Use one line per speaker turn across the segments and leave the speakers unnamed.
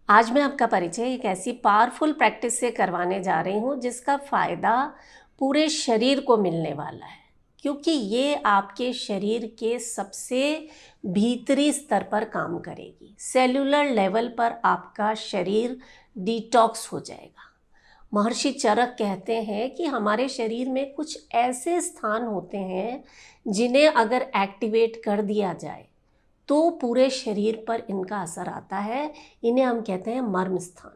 आज मैं आपका परिचय एक ऐसी पावरफुल प्रैक्टिस से करवाने जा रही हूँ जिसका फ़ायदा पूरे शरीर को मिलने वाला है, क्योंकि ये आपके शरीर के सबसे भीतरी स्तर पर काम करेगी। सेल्यूलर लेवल पर आपका शरीर डिटॉक्स हो जाएगा। महर्षि चरक कहते हैं कि हमारे शरीर में कुछ ऐसे स्थान होते हैं जिन्हें अगर एक्टिवेट कर दिया जाए तो पूरे शरीर पर इनका असर आता है। इन्हें हम कहते हैं मर्म स्थान।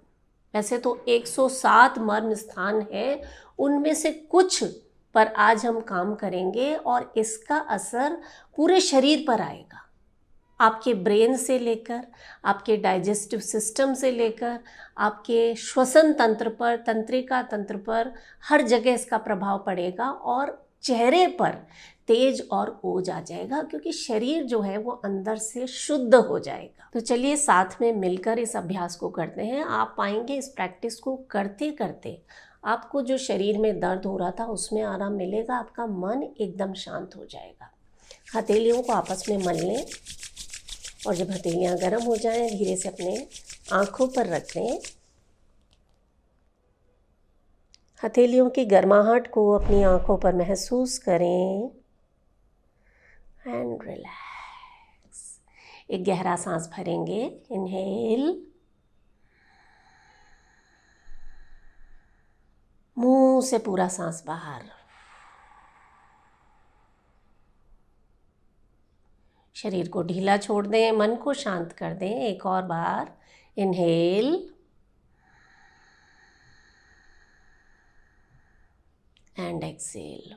वैसे तो 107 मर्म स्थान हैं, उनमें से कुछ पर आज हम काम करेंगे और इसका असर पूरे शरीर पर आएगा। आपके ब्रेन से लेकर आपके डाइजेस्टिव सिस्टम से लेकर आपके श्वसन तंत्र पर, तंत्रिका तंत्र पर, हर जगह इसका प्रभाव पड़ेगा और चेहरे पर तेज और ओज आ जाएगा, क्योंकि शरीर जो है वो अंदर से शुद्ध हो जाएगा। तो चलिए साथ में मिलकर इस अभ्यास को करते हैं। आप पाएंगे इस प्रैक्टिस को करते करते आपको जो शरीर में दर्द हो रहा था उसमें आराम मिलेगा, आपका मन एकदम शांत हो जाएगा। हथेलियों को आपस में मल लें और जब हथेलियाँ गर्म हो जाएं धीरे से अपने आँखों पर रख लें। हथेलियों की गर्माहट को अपनी आँखों पर महसूस करें एंड रिलैक्स। एक गहरा सांस भरेंगे, इनहेल, मुंह से पूरा सांस बाहर। शरीर को ढीला छोड़ दें, मन को शांत कर दें। एक और बार, इनहेल एंड एक्सेल।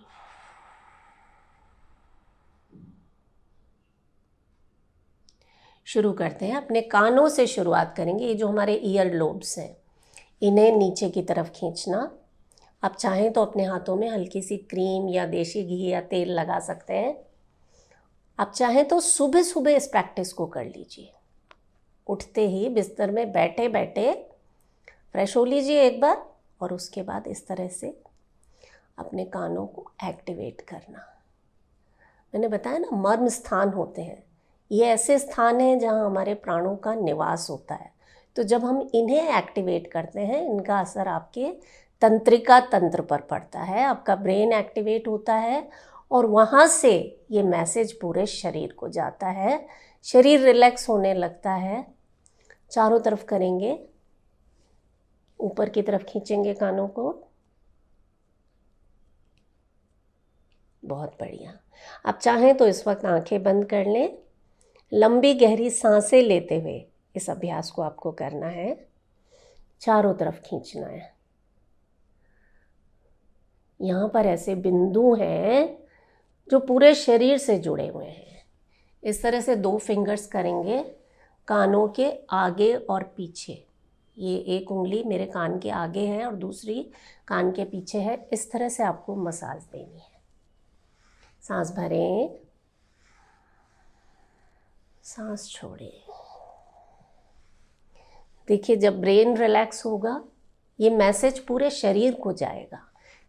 शुरू करते हैं। अपने कानों से शुरुआत करेंगे। ये जो हमारे ईयर लोब्स हैं इन्हें नीचे की तरफ खींचना। आप चाहें तो अपने हाथों में हल्की सी क्रीम या देसी घी या तेल लगा सकते हैं। आप चाहें तो सुबह सुबह इस प्रैक्टिस को कर लीजिए। उठते ही बिस्तर में बैठे बैठे फ्रेश हो लीजिए एक बार, और उसके बाद इस तरह से अपने कानों को एक्टिवेट करना। मैंने बताया ना, मर्म स्थान होते हैं। ये ऐसे स्थान हैं जहाँ हमारे प्राणों का निवास होता है। तो जब हम इन्हें एक्टिवेट करते हैं, इनका असर आपके तंत्रिका तंत्र पर पड़ता है, आपका ब्रेन एक्टिवेट होता है और वहाँ से ये मैसेज पूरे शरीर को जाता है। शरीर रिलैक्स होने लगता है। चारों तरफ करेंगे, ऊपर की तरफ खींचेंगे कानों को। बहुत बढ़िया। आप चाहें तो इस वक्त आंखें बंद कर लें। लंबी गहरी सांसें लेते हुए इस अभ्यास को आपको करना है। चारों तरफ खींचना है। यहाँ पर ऐसे बिंदु हैं जो पूरे शरीर से जुड़े हुए हैं। इस तरह से 2 फिंगर्स करेंगे कानों के आगे और पीछे। ये एक उंगली मेरे कान के आगे है और दूसरी कान के पीछे है। इस तरह से आपको मसाज देनी है। सांस भरें, सांस छोड़ें। देखिए, जब ब्रेन रिलैक्स होगा ये मैसेज पूरे शरीर को जाएगा।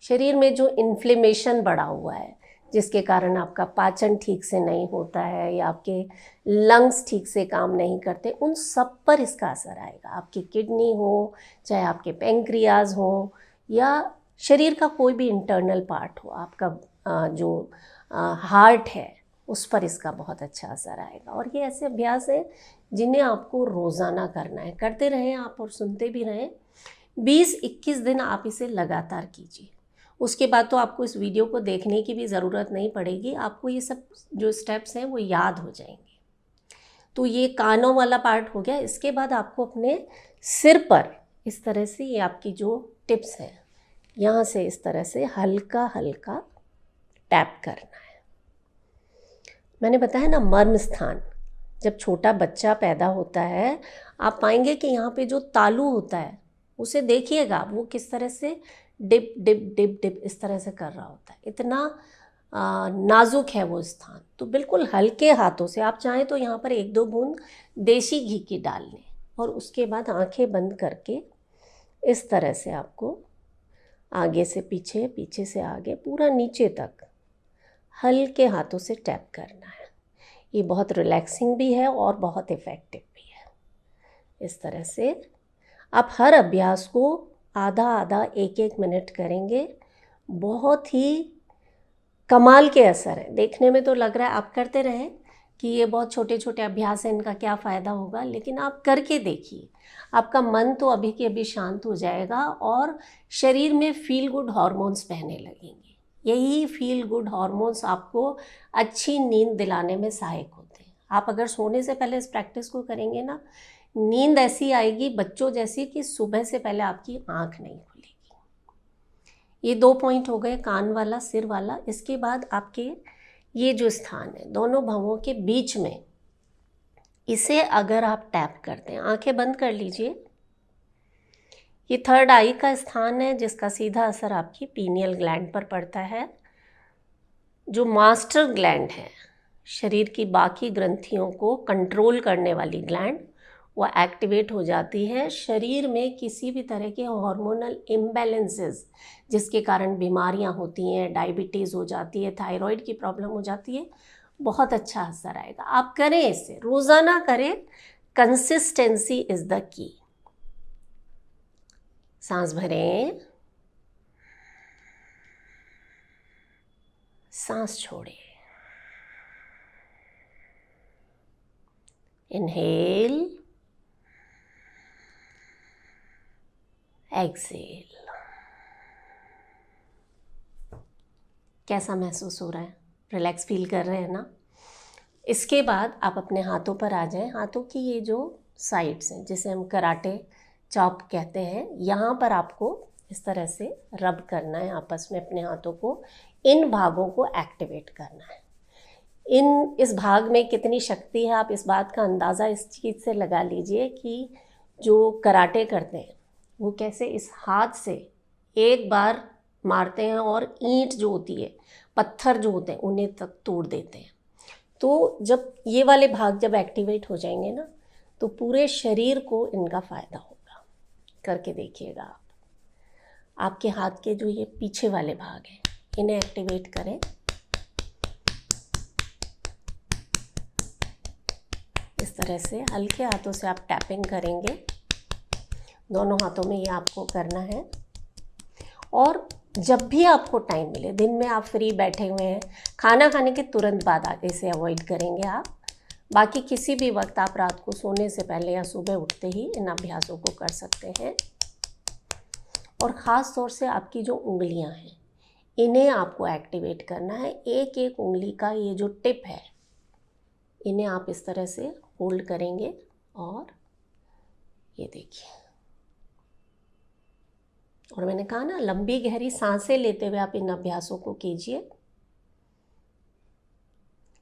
शरीर में जो इन्फ्लेमेशन बढ़ा हुआ है, जिसके कारण आपका पाचन ठीक से नहीं होता है या आपके लंग्स ठीक से काम नहीं करते, उन सब पर इसका असर आएगा। आपकी किडनी हो, चाहे आपके पैंक्रियाज हो या शरीर का कोई भी इंटरनल पार्ट हो, आपका जो हार्ट है उस पर इसका बहुत अच्छा असर आएगा। और ये ऐसे अभ्यास हैं जिन्हें आपको रोज़ाना करना है। करते रहें आप और सुनते भी रहें। 20-21 दिन आप इसे लगातार कीजिए। उसके बाद तो आपको इस वीडियो को देखने की भी ज़रूरत नहीं पड़ेगी। आपको ये सब जो स्टेप्स हैं वो याद हो जाएंगे। तो ये कानों वाला पार्ट हो गया। इसके बाद आपको अपने सिर पर इस तरह से, ये आपकी जो टिप्स हैं, यहाँ से इस तरह से हल्का हल्का टैप करना है। मैंने बताया ना, मर्म स्थान। जब छोटा बच्चा पैदा होता है आप पाएंगे कि यहाँ पे जो तालू होता है उसे देखिएगा, वो किस तरह से डिप डिप डिप डिप इस तरह से कर रहा होता है। इतना नाजुक है वो स्थान। तो बिल्कुल हल्के हाथों से, आप चाहें तो यहाँ पर 1-2 बूंद देसी घी की डाल लें और उसके बाद आंखें बंद करके इस तरह से आपको आगे से पीछे, पीछे से आगे, पूरा नीचे तक हल्के हाथों से टैप करना है। ये बहुत रिलैक्सिंग भी है और बहुत इफ़ेक्टिव भी है। इस तरह से आप हर अभ्यास को आधा आधा एक एक मिनट करेंगे। बहुत ही कमाल के असर है। देखने में तो लग रहा है आप करते रहें कि ये बहुत छोटे छोटे अभ्यास हैं, इनका क्या फ़ायदा होगा, लेकिन आप करके देखिए, आपका मन तो अभी के अभी शांत हो जाएगा और शरीर में फील गुड हार्मोन्स बहने लगेंगे। यही फील गुड हार्मोन्स आपको अच्छी नींद दिलाने में सहायक होते हैं। आप अगर सोने से पहले इस प्रैक्टिस को करेंगे ना, नींद ऐसी आएगी बच्चों जैसी कि सुबह से पहले आपकी आँख नहीं खुलेगी। ये 2 पॉइंट हो गए, कान वाला, सिर वाला। इसके बाद आपके ये जो स्थान है दोनों भवों के बीच में, इसे अगर आप टैप करते हैं, आंखें बंद कर लीजिए। ये थर्ड आई का स्थान है जिसका सीधा असर आपकी पीनियल ग्लैंड पर पड़ता है। जो मास्टर ग्लैंड है, शरीर की बाकी ग्रंथियों को कंट्रोल करने वाली ग्लैंड, वो एक्टिवेट हो जाती है। शरीर में किसी भी तरह के हार्मोनल इम्बैलेंसेस जिसके कारण बीमारियां होती हैं, डायबिटीज़ हो जाती है, थायराइड की प्रॉब्लम हो जाती है, बहुत अच्छा असर आएगा। आप करें, इसे रोज़ाना करें। Consistency is the key. सांस भरें, सांस छोड़ें। Inhale, exhale. कैसा महसूस हो रहा है? रिलैक्स फील कर रहे हैं ना? इसके बाद आप अपने हाथों पर आ जाएं। हाथों की ये जो साइड्स हैं जिसे हम कराटे चॉप कहते हैं, यहाँ पर आपको इस तरह से रब करना है आपस में अपने हाथों को। इन भागों को एक्टिवेट करना है। इस भाग में कितनी शक्ति है आप इस बात का अंदाज़ा इस चीज़ से लगा लीजिए कि जो कराटे करते हैं वो कैसे इस हाथ से एक बार मारते हैं और ईंट जो होती है, पत्थर जो होते हैं, उन्हें तक तोड़ देते हैं। तो जब ये वाले भाग जब एक्टिवेट हो जाएंगे ना, तो पूरे शरीर को इनका फ़ायदा होगा। करके देखिएगा आप। आपके हाथ के जो ये पीछे वाले भाग हैं, इन्हें एक्टिवेट करें। इस तरह से हल्के हाथों से आप टैपिंग करेंगे। दोनों हाथों में ये आपको करना है। और जब भी आपको टाइम मिले, दिन में आप फ्री बैठे हुए हैं, खाना खाने के तुरंत बाद आगे से अवॉइड करेंगे आप। बाकी किसी भी वक्त आप रात को सोने से पहले या सुबह उठते ही इन अभ्यासों को कर सकते हैं। और ख़ास तौर से आपकी जो उंगलियां हैं, इन्हें आपको एक्टिवेट करना है। एक एक उंगली का ये जो टिप है, इन्हें आप इस तरह से होल्ड करेंगे और ये देखिए। और मैंने कहा ना, लंबी गहरी सांसें लेते हुए आप इन अभ्यासों को कीजिए।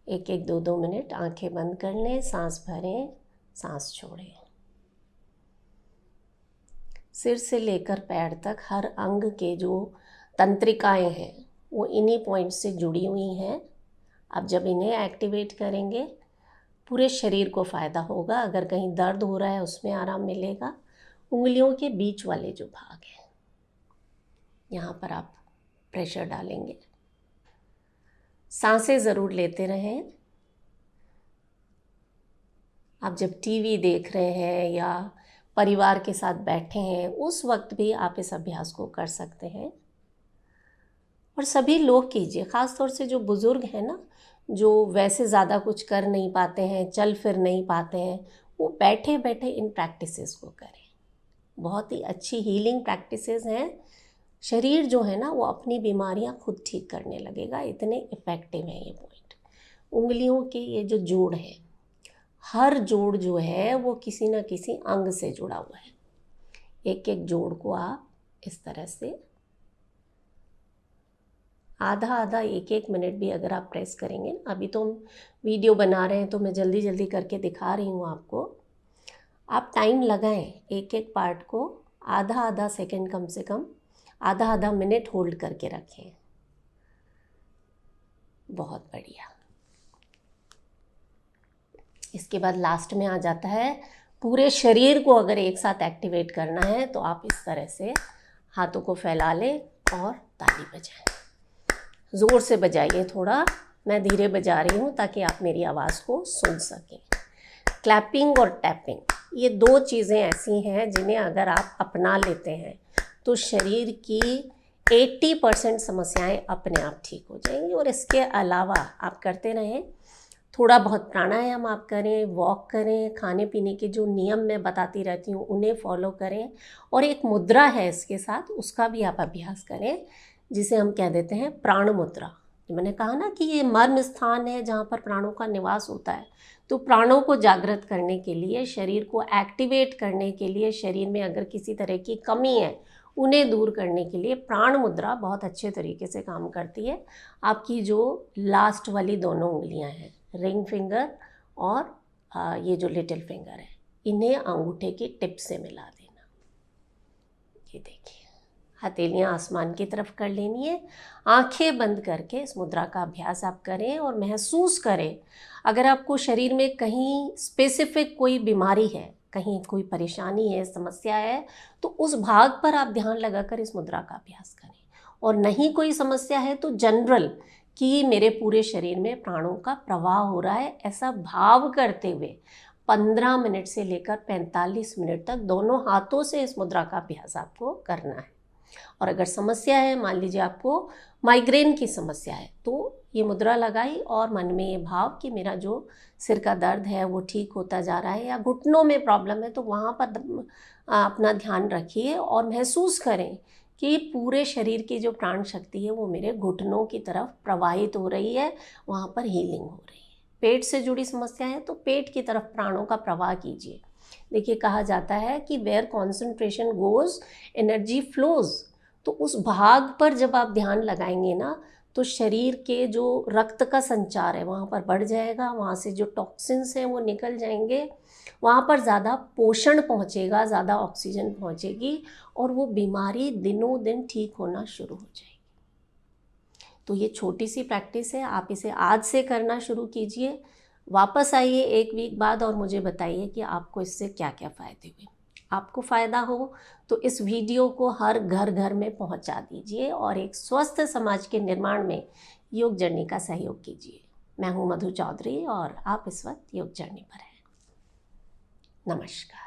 एक एक 2-2 मिनट आंखें बंद कर लें, सांस भरें, सांस छोड़ें। सिर से लेकर पैर तक हर अंग के जो तंत्रिकाएं हैं वो इन्हीं पॉइंट से जुड़ी हुई हैं। अब जब इन्हें एक्टिवेट करेंगे, पूरे शरीर को फ़ायदा होगा। अगर कहीं दर्द हो रहा है उसमें आराम मिलेगा। उंगलियों के बीच वाले जो भाग हैं, यहाँ पर आप प्रेशर डालेंगे। सांसें ज़रूर लेते रहें। आप जब टीवी देख रहे हैं या परिवार के साथ बैठे हैं, उस वक्त भी आप इस अभ्यास को कर सकते हैं। और सभी लोग कीजिए, ख़ास तौर से जो बुज़ुर्ग हैं ना, जो वैसे ज़्यादा कुछ कर नहीं पाते हैं, चल फिर नहीं पाते हैं, वो बैठे बैठे इन प्रैक्टिसेस को करें। बहुत ही अच्छी हीलिंग प्रैक्टिसेस हैं। शरीर जो है ना, वो अपनी बीमारियां खुद ठीक करने लगेगा। इतने इफ़ेक्टिव हैं ये पॉइंट। उंगलियों के ये जो जोड़ है, हर जोड़ जो है वो किसी न किसी अंग से जुड़ा हुआ है। एक एक जोड़ को आप इस तरह से आधा आधा एक एक मिनट भी अगर आप प्रेस करेंगे। अभी तो हम वीडियो बना रहे हैं तो मैं जल्दी जल्दी करके दिखा रही हूँ आपको। आप टाइम लगाएं, एक एक पार्ट को आधा आधा सेकंड, कम से कम आधा आधा मिनट होल्ड करके रखें। बहुत बढ़िया। इसके बाद लास्ट में आ जाता है, पूरे शरीर को अगर एक साथ एक्टिवेट करना है तो आप इस तरह से हाथों को फैला लें और ताली बजाएं। ज़ोर से बजाइए थोड़ा, मैं धीरे बजा रही हूँ ताकि आप मेरी आवाज़ को सुन सकें। क्लैपिंग और टैपिंग ये 2 चीज़ें ऐसी हैं जिन्हें अगर आप अपना लेते हैं तो शरीर की 80% समस्याएं अपने आप ठीक हो जाएंगी। और इसके अलावा आप करते रहें, थोड़ा बहुत प्राणायाम आप करें, वॉक करें, खाने पीने के जो नियम मैं बताती रहती हूँ उन्हें फॉलो करें, और एक मुद्रा है इसके साथ, उसका भी आप अभ्यास करें, जिसे हम कह देते हैं प्राण मुद्रा। मैंने कहा ना कि ये मर्म स्थान है जहाँ पर प्राणों का निवास होता है। तो प्राणों को जागृत करने के लिए, शरीर को एक्टिवेट करने के लिए, शरीर में अगर किसी तरह की कमी है उन्हें दूर करने के लिए प्राण मुद्रा बहुत अच्छे तरीके से काम करती है। आपकी जो लास्ट वाली दोनों उंगलियां हैं, रिंग फिंगर और ये जो लिटिल फिंगर है, इन्हें अंगूठे की टिप से मिला देना। ये देखिए, हथेलियाँ आसमान की तरफ कर लेनी है। आंखें बंद करके इस मुद्रा का अभ्यास आप करें और महसूस करें, अगर आपको शरीर में कहीं स्पेसिफिक कोई बीमारी है, कहीं कोई परेशानी है, समस्या है, तो उस भाग पर आप ध्यान लगाकर इस मुद्रा का अभ्यास करें। और नहीं कोई समस्या है तो जनरल कि मेरे पूरे शरीर में प्राणों का प्रवाह हो रहा है, ऐसा भाव करते हुए 15 मिनट से लेकर 45 मिनट तक दोनों हाथों से इस मुद्रा का अभ्यास आपको करना है। और अगर समस्या है, मान लीजिए आपको माइग्रेन की समस्या है, तो ये मुद्रा लगाई और मन में ये भाव कि मेरा जो सिर का दर्द है वो ठीक होता जा रहा है, या घुटनों में प्रॉब्लम है तो वहाँ पर अपना ध्यान रखिए और महसूस करें कि पूरे शरीर की जो प्राण शक्ति है वो मेरे घुटनों की तरफ प्रवाहित हो रही है, वहाँ पर हीलिंग हो रही है। पेट से जुड़ी समस्या है तो पेट की तरफ प्राणों का प्रवाह कीजिए। देखिए, कहा जाता है कि where concentration goes energy flows. तो उस भाग पर जब आप ध्यान लगाएंगे ना, तो शरीर के जो रक्त का संचार है वहाँ पर बढ़ जाएगा, वहाँ से जो टॉक्सिन्स हैं वो निकल जाएंगे, वहाँ पर ज़्यादा पोषण पहुँचेगा, ज़्यादा ऑक्सीजन पहुँचेगी, और वो बीमारी दिनों दिन ठीक होना शुरू हो जाएगी। तो ये छोटी सी प्रैक्टिस है, आप इसे आज से करना शुरू कीजिए। वापस आइए 1 वीक बाद और मुझे बताइए कि आपको इससे क्या क्या फ़ायदे हुए। आपको फ़ायदा हो तो इस वीडियो को हर घर घर में पहुंचा दीजिए और एक स्वस्थ समाज के निर्माण में योग जर्नी का सहयोग कीजिए। मैं हूं मधु चौधरी और आप इस वक्त योग जर्नी पर हैं। नमस्कार।